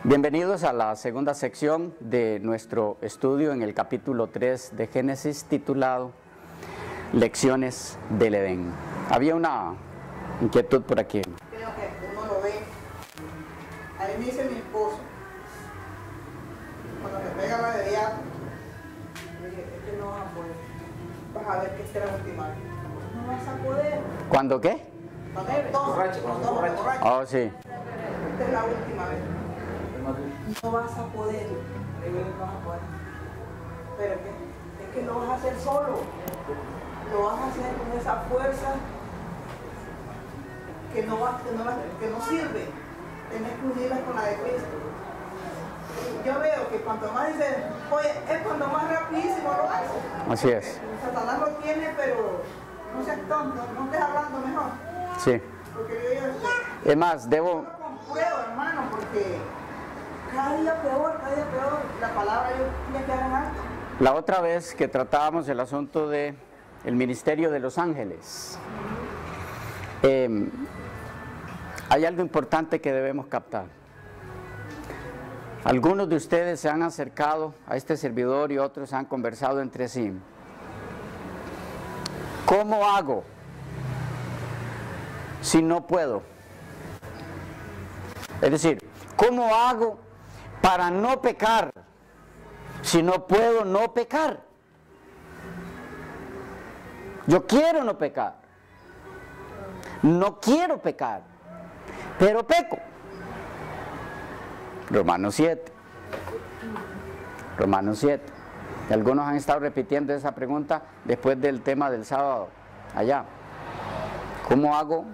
Bienvenidos a la segunda sección de nuestro estudio en el capítulo 3 de Génesis, titulado Lecciones del Edén. Había una inquietud por aquí. Creo que uno lo ve. Ahí me dice mi esposo, cuando me pega la de diablo, le dije, es que no vas a poder. Vas a ver que esta es la última vez. No vas a poder. ¿Cuándo qué? Cuando estamos borrachos. Oh, sí. Esta es la última vez. No vas a poder. Le digo, no vas a poder. Pero es que lo vas a hacer solo. Lo vas a hacer con esa fuerza que no sirve. Tienes que unirla con la de Cristo. Yo veo que cuanto más dice, oye, es cuando más rapidísimo lo hace. Así es. Satanás lo tiene, pero no seas tonto, no estés hablando mejor. Sí. Porque yo digo, Es más, debo... compruebo, hermano, porque cada día peor, la palabra yo tiene que dar alto. La otra vez que tratábamos el asunto de el ministerio de los ángeles, hay algo importante que debemos captar. Algunos de ustedes se han acercado a este servidor y otros han conversado entre sí. ¿Cómo hago si no puedo? Es decir, ¿cómo hago para no pecar si no puedo no pecar? Yo quiero no pecar. No quiero pecar, pero peco. Romanos 7. Romanos 7. Y algunos han estado repitiendo esa pregunta después del tema del sábado, allá. ¿Cómo hago?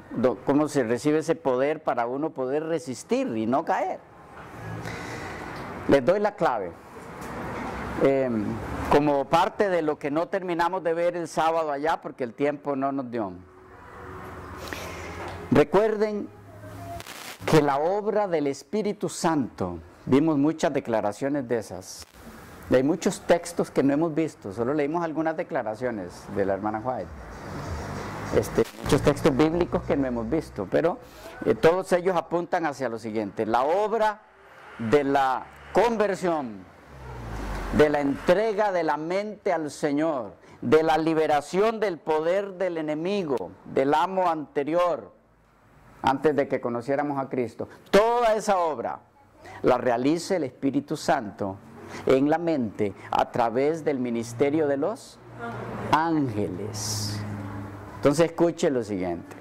¿Cómo se recibe ese poder para uno poder resistir y no caer? Les doy la clave. Como parte de lo que no terminamos de ver el sábado allá, porque el tiempo no nos dio. Recuerden que la obra del Espíritu Santo, vimos muchas declaraciones de esas. Hay muchos textos que no hemos visto, solo leímos algunas declaraciones de la hermana White. Muchos textos bíblicos que no hemos visto, pero todos ellos apuntan hacia lo siguiente: la obra de la conversión, de la entrega de la mente al Señor, de la liberación del poder del enemigo, del amo anterior, antes de que conociéramos a Cristo. Toda esa obra la realiza el Espíritu Santo en la mente a través del ministerio de los ángeles. Entonces escuche lo siguiente.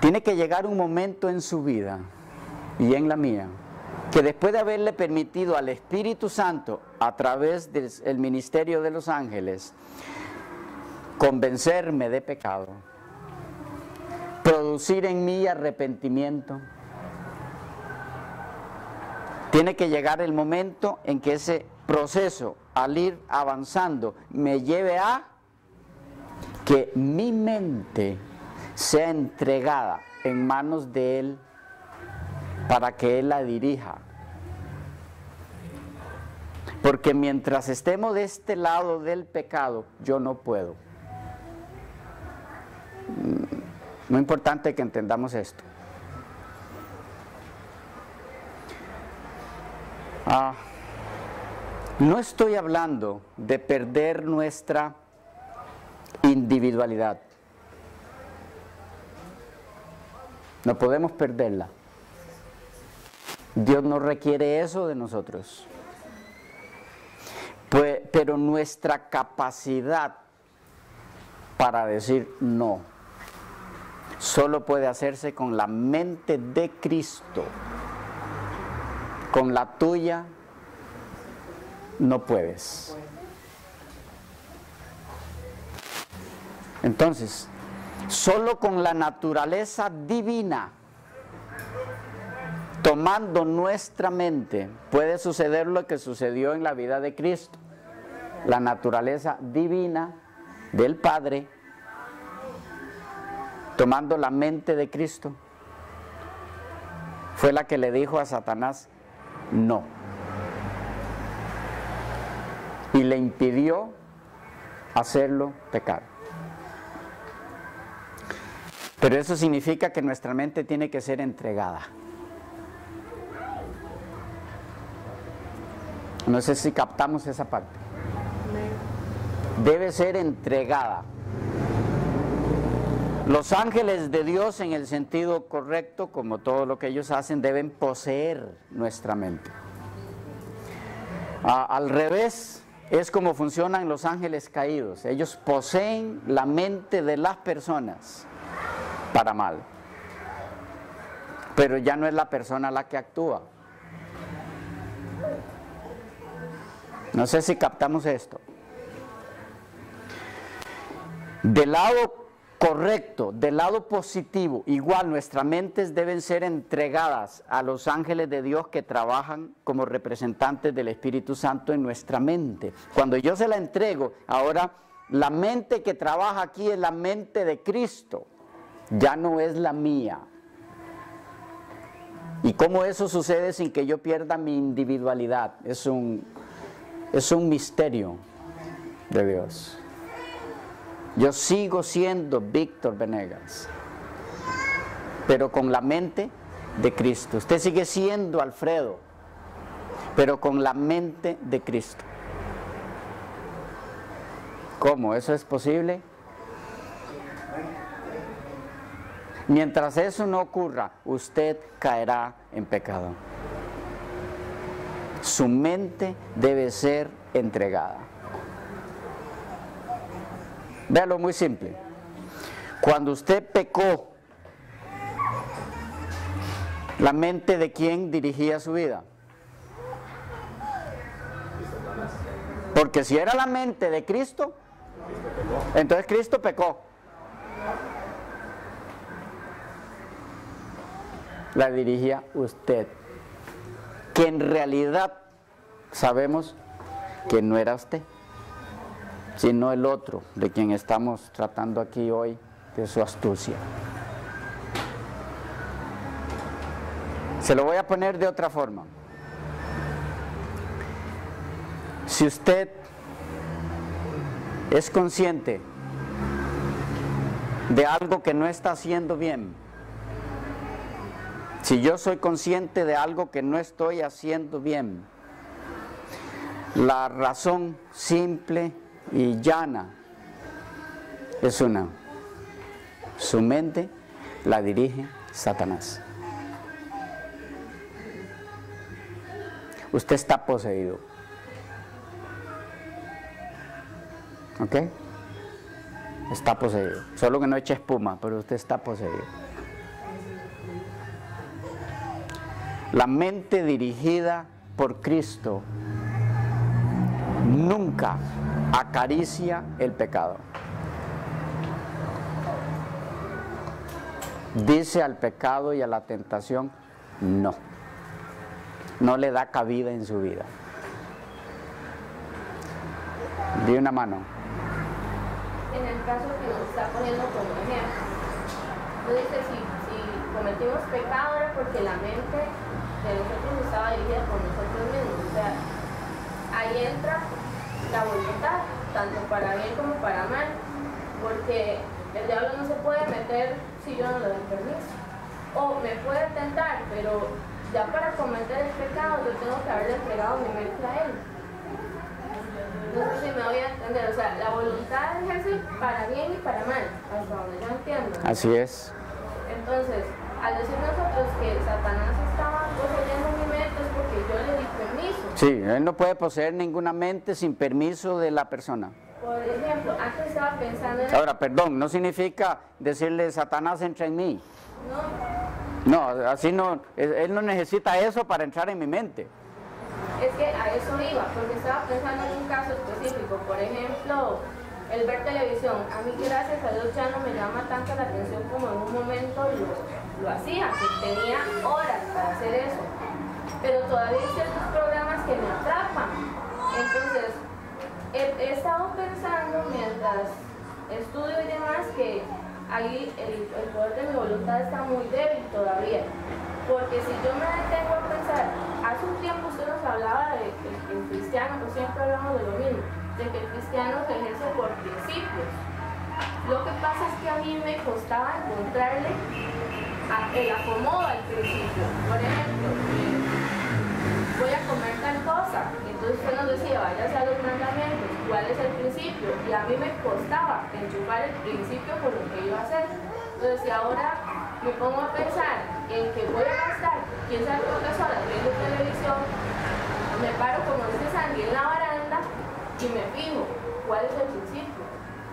Tiene que llegar un momento en su vida y en la mía que después de haberle permitido al Espíritu Santo a través del ministerio de los ángeles convencerme de pecado, producir en mí arrepentimiento, tiene que llegar el momento en que ese proceso, al ir avanzando, me lleve a que mi mente sea entregada en manos de Él para que Él la dirija. Porque mientras estemos de este lado del pecado, yo no puedo. Muy importante que entendamos esto. No estoy hablando de perder nuestra individualidad. No podemos perderla. Dios no requiere eso de nosotros. Pero nuestra capacidad para decir no solo puede hacerse con la mente de Cristo. Con la tuya no puedes. Entonces, solo con la naturaleza divina, tomando nuestra mente, puede suceder lo que sucedió en la vida de Cristo. La naturaleza divina del Padre, tomando la mente de Cristo, fue la que le dijo a Satanás no, y le impidió hacerlo pecar. Pero eso significa que nuestra mente tiene que ser entregada. No sé si captamos esa parte. Debe ser entregada. Los ángeles de Dios, en el sentido correcto, como todo lo que ellos hacen, deben poseer nuestra mente. Al revés, es como funcionan los ángeles caídos. Ellos poseen la mente de las personas para mal. Pero ya no es la persona la que actúa. No sé si captamos esto. Del lado correcto, del lado positivo, igual nuestras mentes deben ser entregadas a los ángeles de Dios que trabajan como representantes del Espíritu Santo en nuestra mente. Cuando yo se la entrego, ahora la mente que trabaja aquí es la mente de Cristo, ya no es la mía. ¿Y cómo eso sucede sin que yo pierda mi individualidad? Es un misterio de Dios. Yo sigo siendo Víctor Venegas, pero con la mente de Cristo. Usted sigue siendo Alfredo, pero con la mente de Cristo. ¿Cómo? ¿Eso es posible? Mientras eso no ocurra, usted caerá en pecado. Su mente debe ser entregada. Véalo muy simple. Cuando usted pecó, ¿la mente de quién dirigía su vida? Porque si era la mente de Cristo, entonces Cristo pecó. La dirigía usted, que en realidad sabemos que no era usted, sino el otro de quien estamos tratando aquí hoy, de su astucia. Se lo voy a poner de otra forma. Si usted es consciente de algo que no está haciendo bien, si yo soy consciente de algo que no estoy haciendo bien, la razón simple y llana es una: su mente la dirige Satanás. Usted está poseído. ¿Ok? Está poseído. Solo que no eche espuma, pero usted está poseído. La mente dirigida por Cristo nunca acaricia el pecado. Dice al pecado y a la tentación no. No le da cabida en su vida. Di una mano. En el caso que nos está poniendo como ejemplo, tú dices, si cometimos pecado era porque la mente de nosotros estaba dirigida por nosotros mismos. O sea, ahí entra la voluntad, tanto para bien como para mal, porque el diablo no se puede meter si yo no le doy permiso. O me puede tentar, pero ya para cometer el pecado yo tengo que haberle entregado mi mente a él. No sé si me voy a entender, o sea, la voluntad ejerce para bien y para mal, hasta donde yo entiendo. Así es. Entonces, al decir nosotros que Satanás estaba poseyendo mi mente es porque yo le di permiso. Sí, él no puede poseer ninguna mente sin permiso de la persona. Por ejemplo, antes estaba pensando en... Ahora, perdón, no significa decirle Satanás entra en mí. No. No, así no, él no necesita eso para entrar en mi mente. Es que a eso iba, porque estaba pensando en un caso específico. Por ejemplo, el ver televisión. A mí, gracias a Dios, ya no me llama tanto la atención como en un momento lo hacía, que tenía horas para hacer eso. Pero todavía hay ciertos programas que me atrapan. Entonces, he estado pensando mientras estudio y demás que ahí el poder de mi voluntad está muy débil todavía. Porque si yo me detengo a pensar, hace un tiempo usted nos hablaba de que el cristiano, pues siempre hablamos de lo mismo, de que el cristiano se ejerce por principios. Lo que pasa es que a mí me costaba encontrarle el acomodo al principio. Por ejemplo, voy a comer tal cosa, entonces usted nos decía, váyase a los mandamientos, ¿cuál es el principio? Y a mí me costaba enchufar el principio con lo que iba a hacer. Entonces, si ahora me pongo a pensar en que voy a gastar, quién sabe cuántas horas viendo televisión, me paro como dice Sandy en la baranda y me fijo cuál es el principio.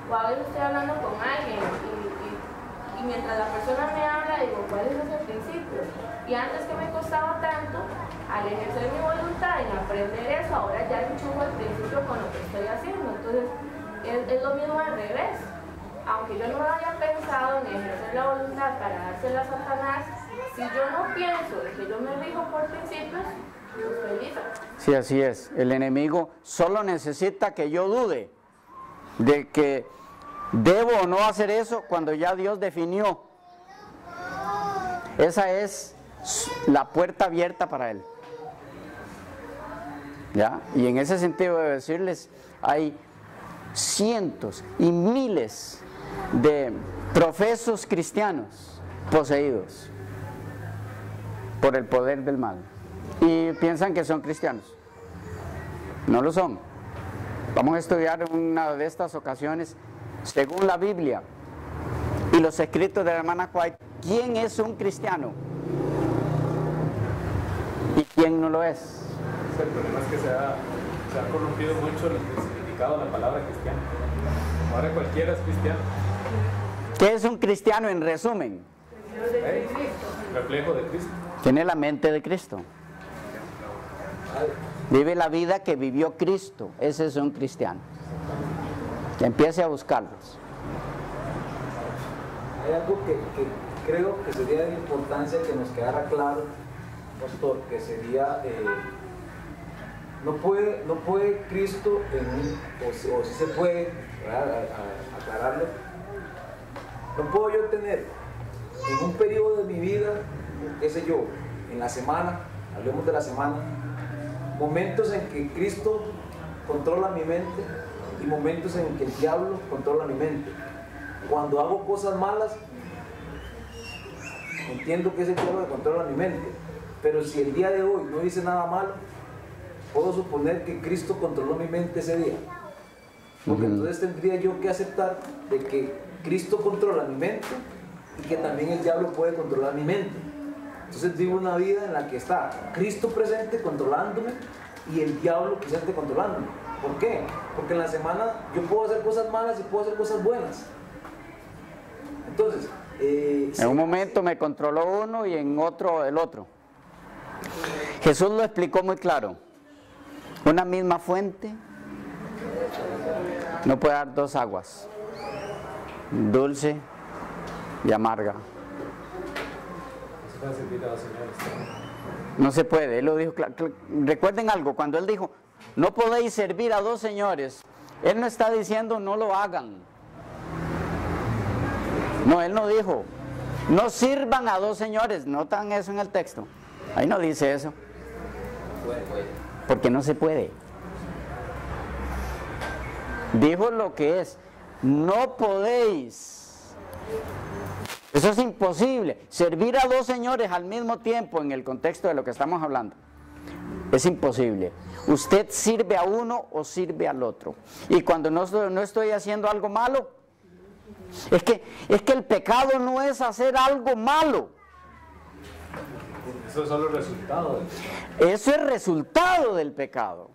O a veces estoy hablando con alguien y mientras la persona me habla digo, ¿cuál es ese principio? Y antes que me costaba tanto, al ejercer mi voluntad en aprender eso, ahora ya enchufo el principio con lo que estoy haciendo. Entonces, es lo mismo al revés. Aunque yo no haya pensado en ejercer la voluntad para dársela a Satanás, si yo no pienso que yo me rijo por principios, yo estoy lista. Sí, así es. El enemigo solo necesita que yo dude de que debo o no hacer eso cuando ya Dios definió. Esa es la puerta abierta para él. ¿Ya? Y en ese sentido de decirles, hay cientos y miles de profesos cristianos poseídos por el poder del mal y piensan que son cristianos. No lo son. Vamos a estudiar en una de estas ocasiones, según la Biblia y los escritos de la hermana White, quién es un cristiano y quién no lo es. El problema es que se ha corrompido mucho el significado de la palabra cristiano. Ahora cualquiera es cristiano. ¿Qué es un cristiano en resumen? Reflejo de Cristo. Tiene la mente de Cristo. Vive la vida que vivió Cristo. Ese es un cristiano. Que empiece a buscarlos. Hay algo que creo que sería de importancia que nos quedara claro, pastor, que sería, no puede Cristo, o si se puede, aclararlo, no puedo yo tener en un periodo de mi vida, qué sé yo, en la semana, hablemos de la semana, momentos en que Cristo controla mi mente y momentos en que el diablo controla mi mente. Cuando hago cosas malas, entiendo que es el diablo que controla mi mente, pero si el día de hoy no hice nada malo, puedo suponer que Cristo controló mi mente ese día, porque entonces tendría yo que aceptar de que Cristo controla mi mente y que también el diablo puede controlar mi mente. Entonces vivo una vida en la que está Cristo presente controlándome y el diablo presente controlándome. ¿Por qué? Porque en la semana yo puedo hacer cosas malas y puedo hacer cosas buenas. Entonces, en un momento me controló uno y en otro el otro. Jesús lo explicó muy claro. Una misma fuente no puede dar dos aguas, dulce y amarga. No se puede. Él lo dijo. Recuerden algo, cuando él dijo, no podéis servir a dos señores, él no está diciendo no lo hagan. No, él no dijo, no sirvan a dos señores. ¿Notan eso en el texto? Ahí no dice eso. Porque no se puede. Dijo lo que es, no podéis. Eso es imposible. Servir a dos señores al mismo tiempo en el contexto de lo que estamos hablando es imposible. Usted sirve a uno o sirve al otro. Y cuando no estoy haciendo algo malo, es que el pecado no es hacer algo malo. Eso es solo el resultado del pecado. Eso es resultado del pecado.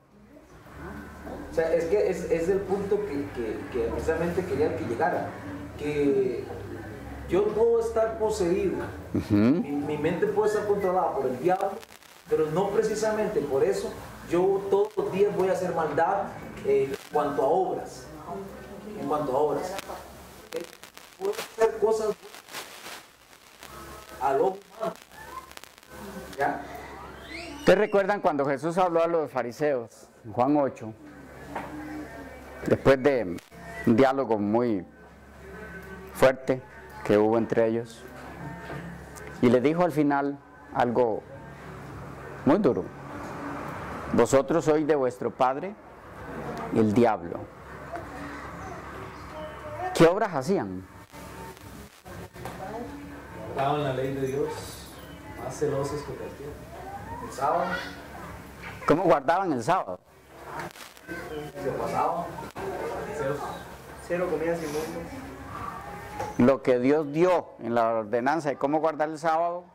O sea, es que es el punto que precisamente quería que llegara. Que yo puedo estar poseído, mi mente puede estar controlada por el diablo, pero no precisamente por eso yo todos los días voy a hacer maldad en cuanto a obras. Puedo hacer cosas a lo humano. ¿Ya? ¿Ustedes recuerdan cuando Jesús habló a los fariseos, en Juan 8, después de un diálogo muy fuerte que hubo entre ellos, y le dijo al final algo muy duro? Vosotros sois de vuestro padre el diablo. ¿Qué obras hacían? Guardaban la ley de Dios, más celosos que cualquiera. El sábado. ¿Cómo guardaban el sábado? Se pasaba. Cero comidas inmundas. Lo que Dios dio en la ordenanza de cómo guardar el sábado,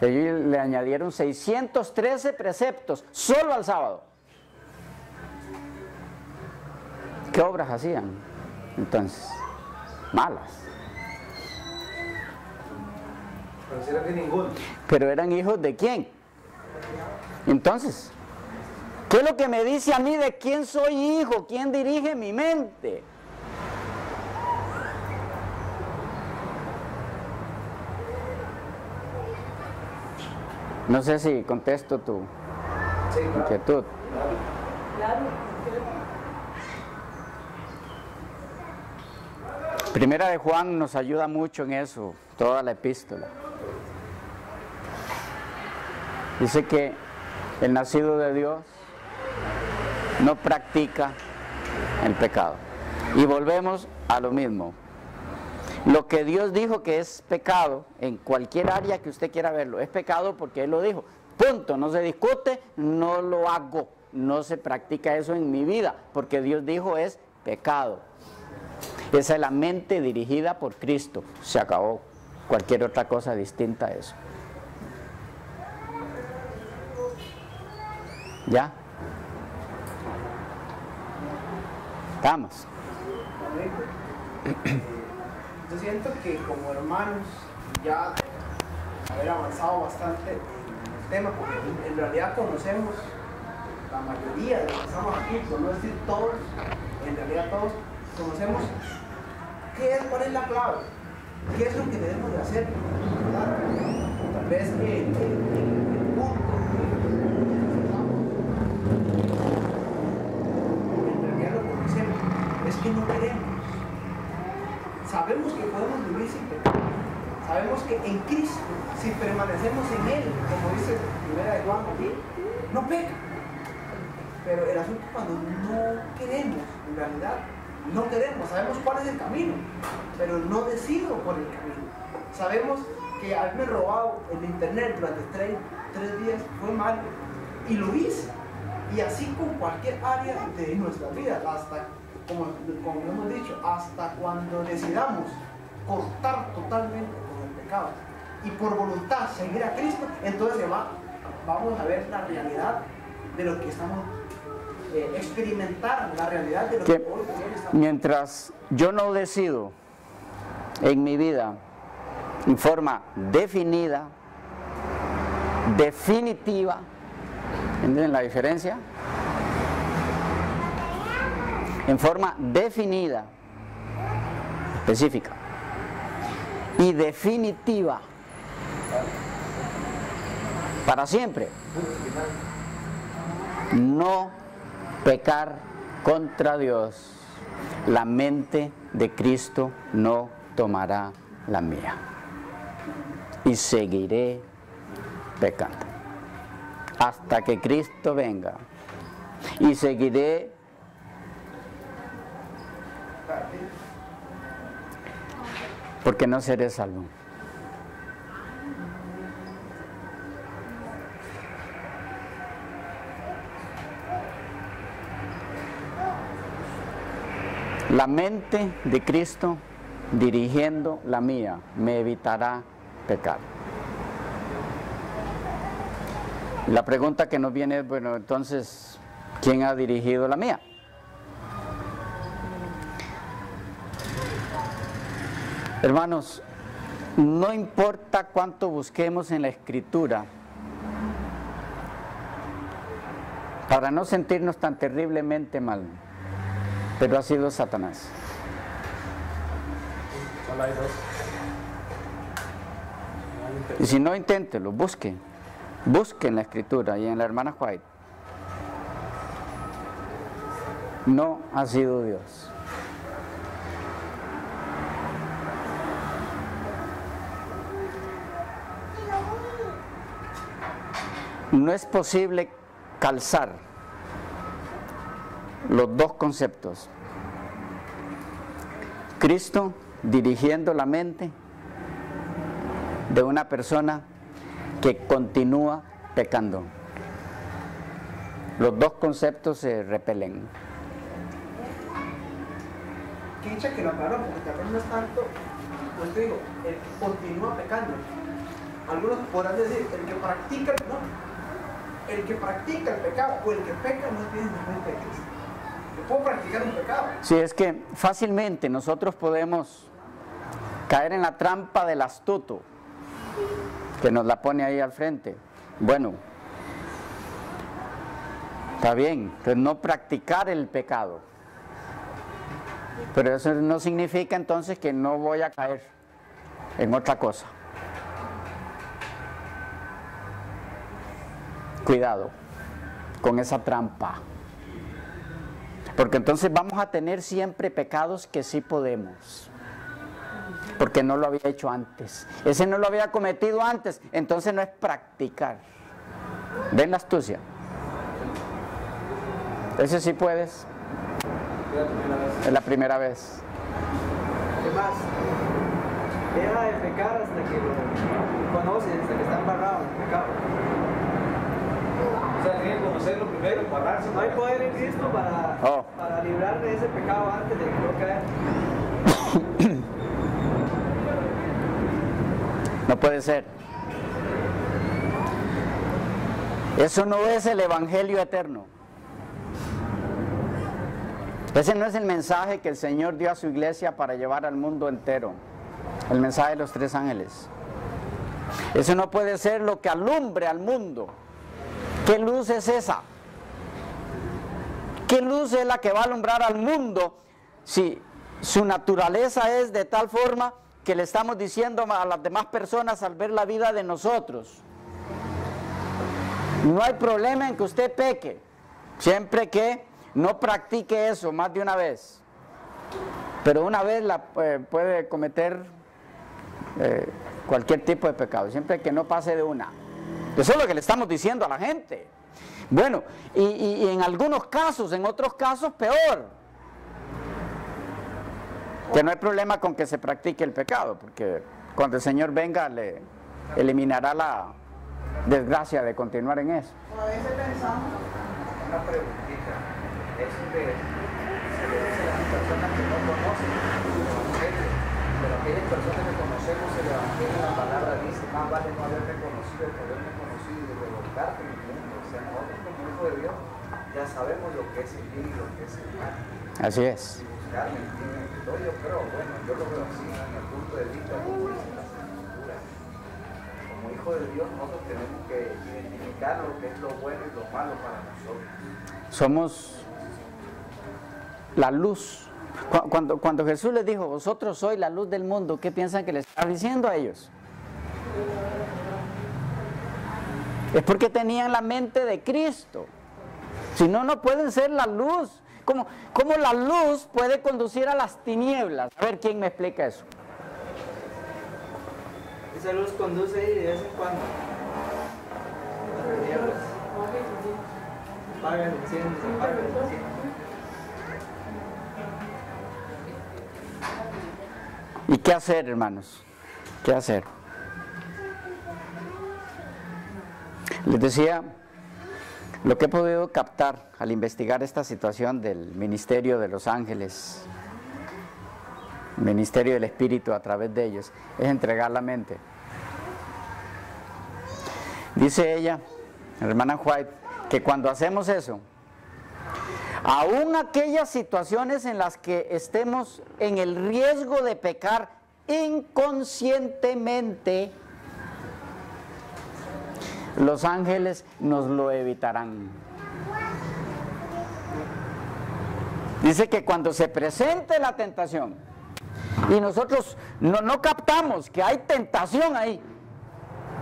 ellos le añadieron 613 preceptos solo al sábado. ¿Qué obras hacían? Entonces, malas. Pareciera que ninguno. Pero eran hijos de quién. Entonces, ¿qué es lo que me dice a mí de quién soy hijo? ¿Quién dirige mi mente? No sé si contesto tu inquietud. Claro. Primera de Juan nos ayuda mucho en eso, toda la epístola. Dice que el nacido de Dios no practica el pecado. Y volvemos a lo mismo. Lo que Dios dijo que es pecado, en cualquier área que usted quiera verlo, es pecado porque Él lo dijo. Punto, no se discute, no lo hago, no se practica eso en mi vida, porque Dios dijo es pecado. Esa es la mente dirigida por Cristo, se acabó. Cualquier otra cosa distinta a eso. ¿Ya? Estamos. Yo siento que como hermanos ya haber avanzado bastante en el tema, porque en realidad conocemos la mayoría de los que estamos aquí, por no decir todos, en realidad todos conocemos cuál es la clave, qué es lo que debemos de hacer, ¿verdad? Tal vez el punto en realidad lo conocemos, es que no queremos. Sabemos que podemos vivir sin pecado. Sabemos que en Cristo, si permanecemos en Él, como dice Primera de Juan aquí, no peca. Pero el asunto es cuando no queremos, en realidad, no queremos. Sabemos cuál es el camino, pero no decido por el camino. Sabemos que haberme robado el internet durante tres días fue malo y lo hice. Y así con cualquier área de nuestra vida, hasta como hemos dicho, hasta cuando decidamos cortar totalmente con el pecado y por voluntad seguir a Cristo, entonces vamos a ver la realidad de lo que estamos experimentar, la realidad de lo que hoy estamos. Mientras yo no decido en mi vida en forma definida, definitiva, ¿entienden la diferencia? En forma definida, específica y definitiva para siempre. No pecar contra Dios. La mente de Cristo no tomará la mía. Y seguiré pecando hasta que Cristo venga. Y seguiré porque no seré salvo. La mente de Cristo dirigiendo la mía me evitará pecar. La pregunta que nos viene es, bueno, entonces, ¿quién ha dirigido la mía? Hermanos, no importa cuánto busquemos en la Escritura, para no sentirnos tan terriblemente mal, pero ha sido Satanás. Solo hay dos. Y si no, inténtelo, busque en la Escritura y en la hermana White. No ha sido Dios. No es posible calzar los dos conceptos. Cristo dirigiendo la mente de una persona que continúa pecando. los dos conceptos se repelen. Qué dicha que lo aclaró, porque tal vez no es tanto, pues te digo, el que continúa pecando. Algunos podrán decir, el que practica el pecado o el que peca no tiene en mente de Cristo. Yo puedo practicar un pecado. Sí, es que fácilmente nosotros podemos caer en la trampa del astuto, que nos la pone ahí al frente. Bueno, está bien, pero no practicar el pecado. Pero eso no significa entonces que no voy a caer en otra cosa. Cuidado con esa trampa. Porque entonces vamos a tener siempre pecados que sí podemos. Porque no lo había hecho antes. Ese no lo había cometido antes. Entonces no es practicar. ¿Ven la astucia? Ese sí puedes. Es la primera vez. ¿Qué más? Deja de pecar hasta que lo conoces, hasta que está embarrado en el pecado. O sea, tiene que conocerlo primero, embarrarse. No hay poder en Cristo para librar de ese pecado antes de que lo caer. No puede ser. Eso no es el Evangelio eterno. Ese no es el mensaje que el Señor dio a su iglesia para llevar al mundo entero. El mensaje de los 3 ángeles. Eso no puede ser lo que alumbre al mundo. ¿Qué luz es esa? ¿Qué luz es la que va a alumbrar al mundo si su naturaleza es de tal forma que le estamos diciendo a las demás personas al ver la vida de nosotros? No hay problema en que usted peque, siempre que no practique eso más de una vez. Pero una vez puede cometer cualquier tipo de pecado, siempre que no pase de una. Eso es lo que le estamos diciendo a la gente. Bueno, y en algunos casos, en otros casos peor. Que no hay problema con que se practique el pecado, porque cuando el Señor venga le eliminará la desgracia de continuar en eso. A veces pensamos, Una preguntita. Eso se le dice a las personas que no conocen el Evangelio, pero aquellas personas que conocemos el Evangelio, la palabra dice, más vale no haberte conocido que haberme conocido y revolcarte en el mundo. O sea, nosotros como hijos de Dios ya sabemos lo que es el bien y lo que es el mal. Así es. Y buscar el bien en todo, yo creo, bueno, yo lo veo así, en el punto de vista como dice la Escritura. Como hijos de Dios nosotros tenemos que identificar lo que es lo bueno y lo malo para nosotros. Somos la luz. Cuando Jesús les dijo, vosotros sois la luz del mundo, ¿qué piensan que les está diciendo a ellos? Es porque tenían la mente de Cristo. Si no, no pueden ser la luz. ¿Cómo la luz puede conducir a las tinieblas? A ver, ¿quién me explica eso? Esa luz conduce ahí de vez en cuando. Las tinieblas. Apagan, encienden, se apagan, encienden. ¿Y qué hacer, hermanos? ¿Qué hacer? Les decía, lo que he podido captar al investigar esta situación del ministerio de los ángeles, ministerio del Espíritu a través de ellos, es entregar la mente. Dice ella, la hermana White, que cuando hacemos eso, aún aquellas situaciones en las que estemos en el riesgo de pecar inconscientemente, los ángeles nos lo evitarán. Dice que cuando se presente la tentación y nosotros no captamos que hay tentación ahí,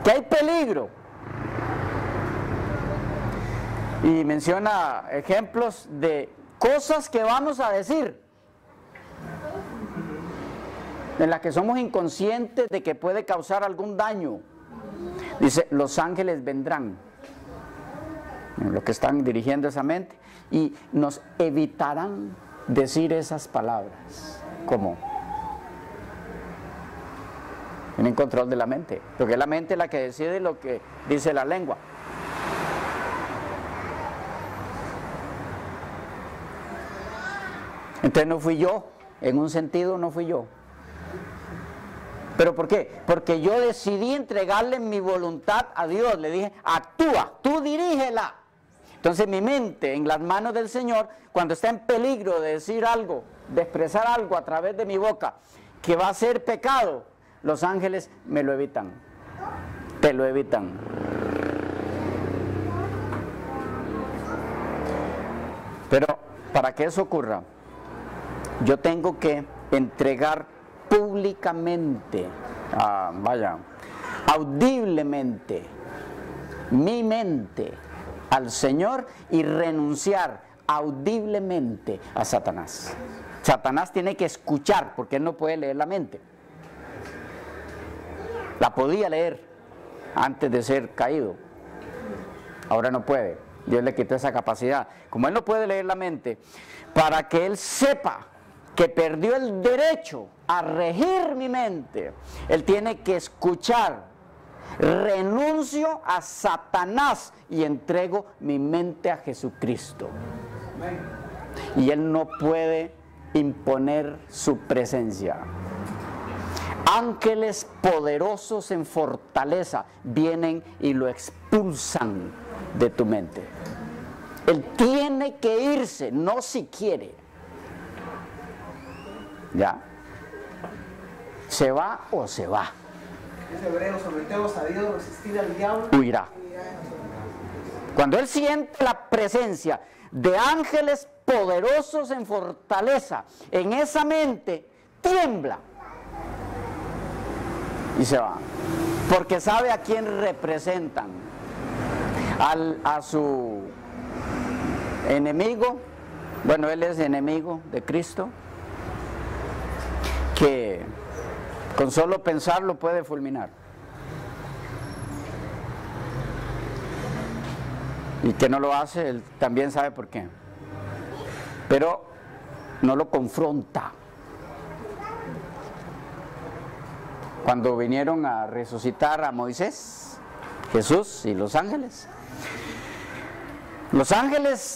que hay peligro, y menciona ejemplos de cosas que vamos a decir en las que somos inconscientes de que puede causar algún daño. Dice, los ángeles vendrán, los que están dirigiendo esa mente, y nos evitarán decir esas palabras. ¿Cómo? Tienen control de la mente, porque es la mente la que decide lo que dice la lengua. Entonces no fui yo, en un sentido no fui yo. ¿Pero por qué? Porque yo decidí entregarle mi voluntad a Dios. Le dije, actúa, tú dirígela. Entonces mi mente en las manos del Señor, cuando está en peligro de decir algo, de expresar algo a través de mi boca, que va a ser pecado, los ángeles me lo evitan. Te lo evitan. Pero para que eso ocurra, yo tengo que entregar públicamente, audiblemente, mi mente al Señor y renunciar audiblemente a Satanás. Satanás tiene que escuchar, porque él no puede leer la mente. La podía leer antes de ser caído, ahora no puede. Dios le quitó esa capacidad. Como él no puede leer la mente, para que él sepa que perdió el derecho a regir mi mente, él tiene que escuchar: renuncio a Satanás y entrego mi mente a Jesucristo. Y él no puede imponer su presencia. Ángeles poderosos en fortaleza vienen y lo expulsan de tu mente. Él tiene que irse, no si quiere. ¿Ya? ¿Se va o se va? Dice Hebreo, someteos a Dios, resistir al diablo. Huirá. Cuando él siente la presencia de ángeles poderosos en fortaleza en esa mente, tiembla y se va, porque sabe a quién representan, a su enemigo. Bueno, él es enemigo de Cristo, que con solo pensarlo puede fulminar, y que no lo hace, él también sabe por qué, pero no lo confronta. Cuando vinieron a resucitar a Moisés, Jesús y los ángeles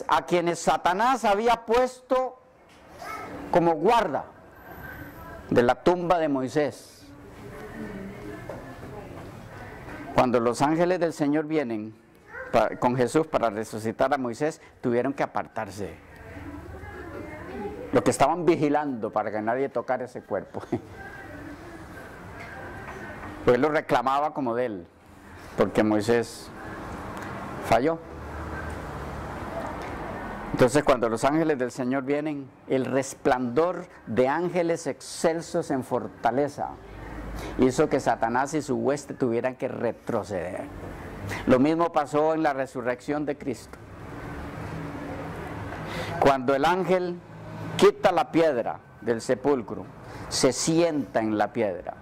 a quienes Satanás había puesto como guarda de la tumba de Moisés, cuando los ángeles del Señor vienen con Jesús para resucitar a Moisés, tuvieron que apartarse. Los que estaban vigilando para que nadie tocara ese cuerpo. Pues él lo reclamaba como de él, porque Moisés falló. Entonces cuando los ángeles del Señor vienen, el resplandor de ángeles excelsos en fortaleza hizo que Satanás y su hueste tuvieran que retroceder. Lo mismo pasó en la resurrección de Cristo. Cuando el ángel quita la piedra del sepulcro, se sienta en la piedra.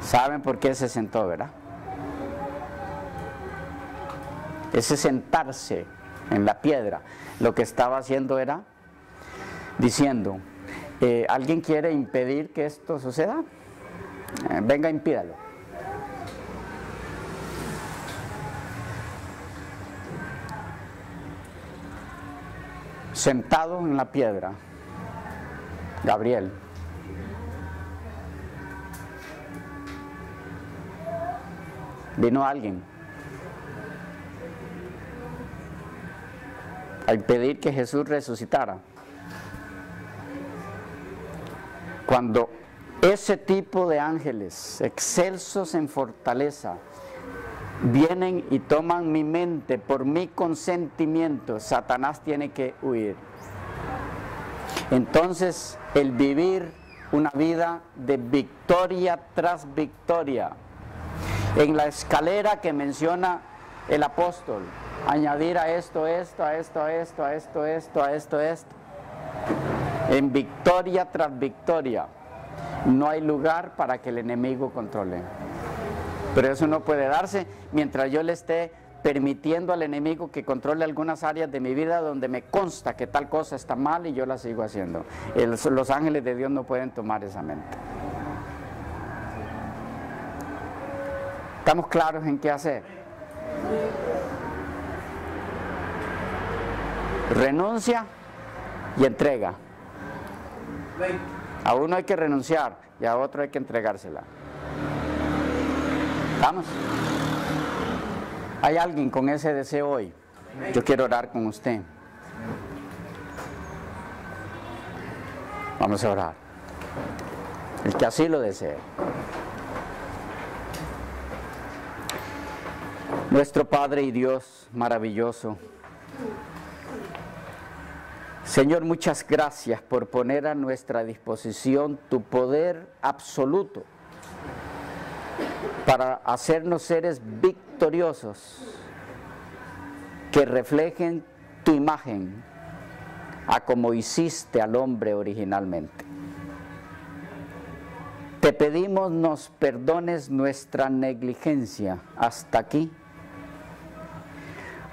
¿Saben por qué se sentó, verdad? Ese sentarse en la piedra, lo que estaba haciendo era diciendo: ¿alguien quiere impedir que esto suceda? Venga, impídalo. Sentado en la piedra, Gabriel. Vino alguien a impedir que Jesús resucitara. Cuando ese tipo de ángeles excelsos en fortaleza vienen y toman mi mente por mi consentimiento, Satanás tiene que huir. Entonces, el vivir una vida de victoria tras victoria, en la escalera que menciona el apóstol, añadir a esto, esto, a esto, a esto, a esto, esto, a esto, esto. En victoria tras victoria, no hay lugar para que el enemigo controle. Pero eso no puede darse mientras yo le esté permitiendo al enemigo que controle algunas áreas de mi vida donde me consta que tal cosa está mal y yo la sigo haciendo. Los ángeles de Dios no pueden tomar esa mente. ¿Estamos claros en qué hacer? Renuncia y entrega. A uno hay que renunciar y a otro hay que entregársela. ¿Vamos? ¿Hay alguien con ese deseo hoy? Yo quiero orar con usted. Vamos a orar. El que así lo desee. Nuestro Padre y Dios maravilloso, Señor, muchas gracias por poner a nuestra disposición tu poder absoluto para hacernos seres victoriosos que reflejen tu imagen a como hiciste al hombre originalmente. Te pedimos nos perdones nuestra negligencia hasta aquí,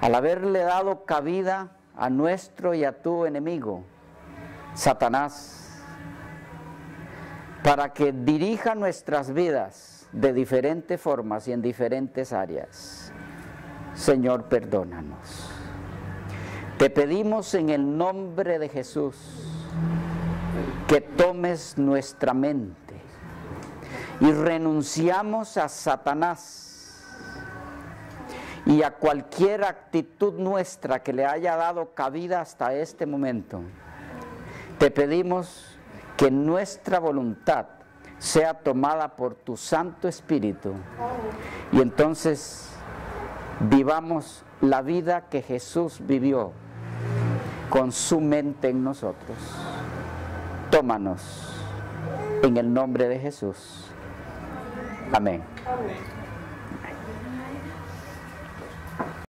al haberle dado cabida a nuestro y a tu enemigo, Satanás, para que dirija nuestras vidas de diferentes formas y en diferentes áreas. Señor, perdónanos. Te pedimos en el nombre de Jesús que tomes nuestra mente y renunciamos a Satanás y a cualquier actitud nuestra que le haya dado cabida hasta este momento. Te pedimos que nuestra voluntad sea tomada por tu Santo Espíritu y entonces vivamos la vida que Jesús vivió con su mente en nosotros. Tómanos en el nombre de Jesús. Amén. Amén.